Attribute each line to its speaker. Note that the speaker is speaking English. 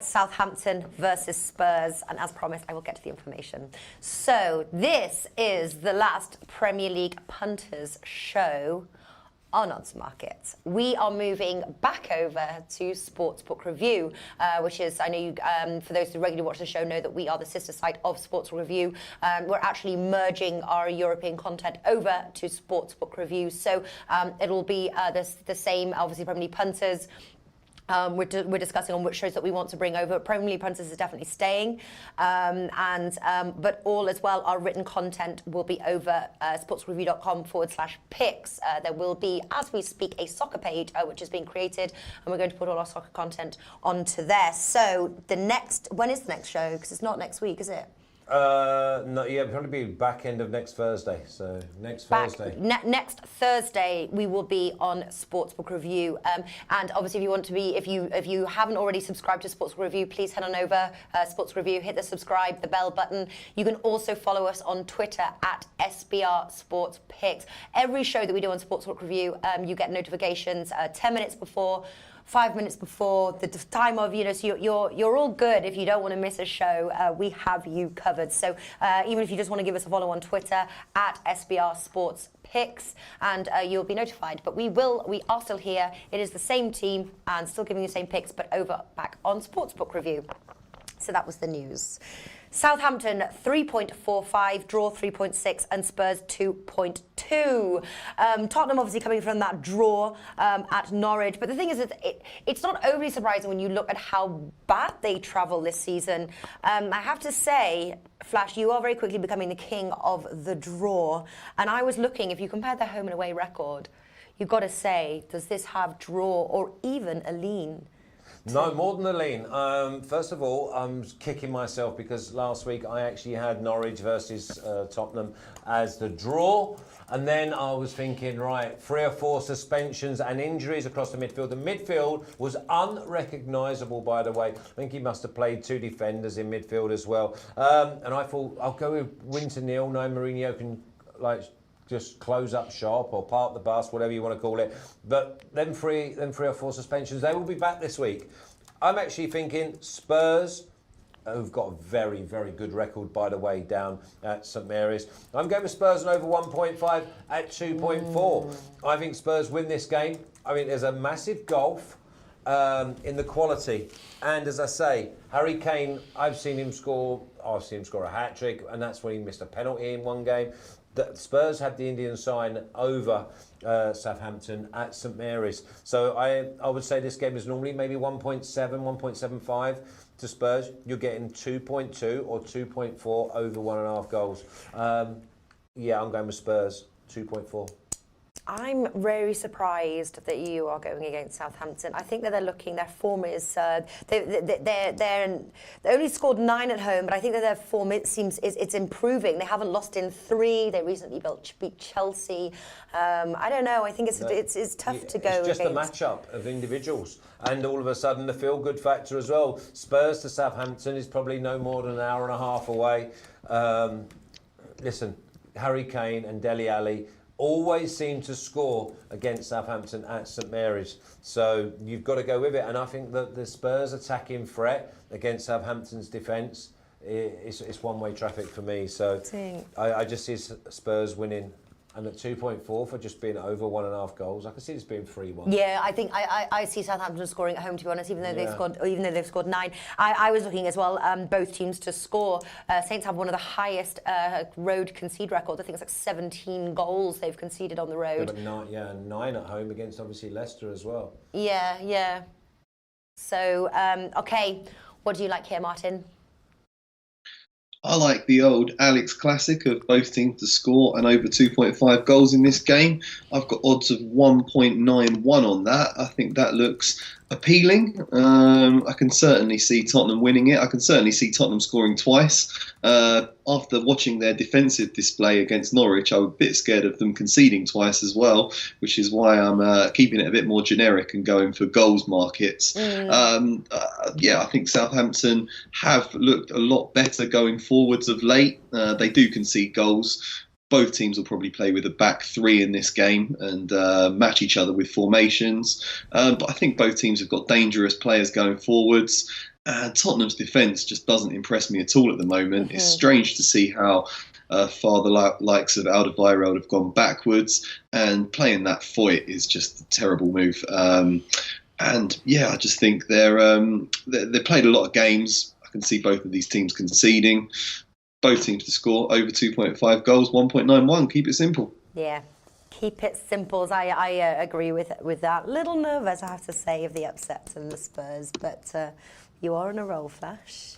Speaker 1: Southampton versus Spurs, and as promised, I will get to the information. So this is the last Premier League punters show on Odds Market. We are moving back over to Sportsbook Review, which is, I know you, for those who regularly watch the show, know that we are the sister site of Sportsbook Review. We're actually merging our European content over to Sportsbook Review, so it'll be the same, obviously, Premier League punters. We're discussing on which shows that we want to bring over. Premier League Punters is definitely staying, but all as well, our written content will be over sportsreview.com/picks. There will be, as we speak, a soccer page which is being created, and we're going to put all our soccer content onto there. So when is the next show? Because it's not next week, is it?
Speaker 2: No, yeah, it'll probably be back end of next Thursday. So Thursday.
Speaker 1: Next Thursday, we will be on Sportsbook Review. And obviously, if you want to be, if you haven't already subscribed to Sportsbook Review, please head on over Sports Review, hit the subscribe, the bell button. You can also follow us on Twitter at SBR Sports Picks. Every show that we do on Sportsbook Review, you get notifications 10 minutes before. 5 minutes before the time of, so you're all good if you don't want to miss a show. We have you covered. So even if you just want to give us a follow on Twitter at SBR Sports Picks, and you'll be notified. But we are still here. It is the same team and still giving you the same picks, but back on Sportsbook Review. So that was the news. Southampton 3.45, draw 3.6, and Spurs 2.2. Tottenham obviously coming from that draw at Norwich, but the thing is, it's not overly surprising when you look at how bad they travel this season. I have to say, Flash, you are very quickly becoming the king of the draw, and I was looking, if you compare their home and away record, you've got to say, does this have draw or even a lean?
Speaker 2: No, more than a lean. First of all, I'm kicking myself because last week I actually had Norwich versus Tottenham as the draw. And then I was thinking, right, 3 or 4 suspensions and injuries across the midfield. The midfield was unrecognisable, by the way. I think he must have played 2 defenders in midfield as well. And I thought, I'll go with Winter Neal. No, Mourinho can, just close up shop or park the bus, whatever you want to call it. But them three or 4 suspensions, they will be back this week. I'm actually thinking Spurs, who've got a very, very good record, by the way, down at St Mary's. I'm going with Spurs and over 1.5 at 2.4. I think Spurs win this game. I mean, there's a massive gulf in the quality. And as I say, Harry Kane, I've seen him score a hat-trick, and that's when he missed a penalty in one game. The Spurs had the Indian sign over Southampton at St Mary's. So I would say this game is normally maybe 1.7, 1.75 to Spurs. You're getting 2.2 or 2.4 over 1.5 goals. Yeah, I'm going with Spurs, 2.4.
Speaker 1: I'm very surprised that you are going against Southampton. I think that their form is, they only scored 9 at home, but I think that their form, it's improving. They haven't lost in 3. They recently beat Chelsea. I don't know. I think it's tough to go against.
Speaker 2: It's just a matchup of individuals. And all of a sudden, the feel-good factor as well. Spurs to Southampton is probably no more than an hour and a half away. Listen, Harry Kane and Dele Alli always seem to score against Southampton at St Mary's. So you've got to go with it. And I think that the Spurs attacking threat against Southampton's defence is one-way traffic for me. So I just see Spurs winning. And at 2.4 for just being over 1.5 goals, I can see this being 3-1.
Speaker 1: Yeah, I think I see Southampton scoring at home, to be honest, even though they've scored 9. I was looking as well, both teams to score. Saints have one of the highest road concede records. I think it's like 17 goals they've conceded on the road.
Speaker 2: Yeah, but 9 at home against obviously Leicester as well.
Speaker 1: Yeah. So, okay, what do you like here, Martin?
Speaker 3: I like the old Alex classic of both teams to score and over 2.5 goals in this game. I've got odds of 1.91 on that. I think that looks appealing. I can certainly see Tottenham winning it. I can certainly see Tottenham scoring twice. After watching their defensive display against Norwich, I was a bit scared of them conceding twice as well, which is why I'm keeping it a bit more generic and going for goals markets. I think Southampton have looked a lot better going forwards of late. They do concede goals. Both teams will probably play with a back 3 in this game and match each other with formations. But I think both teams have got dangerous players going forwards. And Tottenham's defence just doesn't impress me at all at the moment. It's strange to see how far the likes of Alderweireld have gone backwards, and playing that Foyt is just a terrible move. And yeah, I just think they played a lot of games. I can see both of these teams conceding. Both teams to score over 2.5 goals, 1.91. Keep it simple.
Speaker 1: Yeah. Keep it simple. I agree with that. Little nervous, I have to say, of the upsets and the Spurs, but you are on a roll, Flash.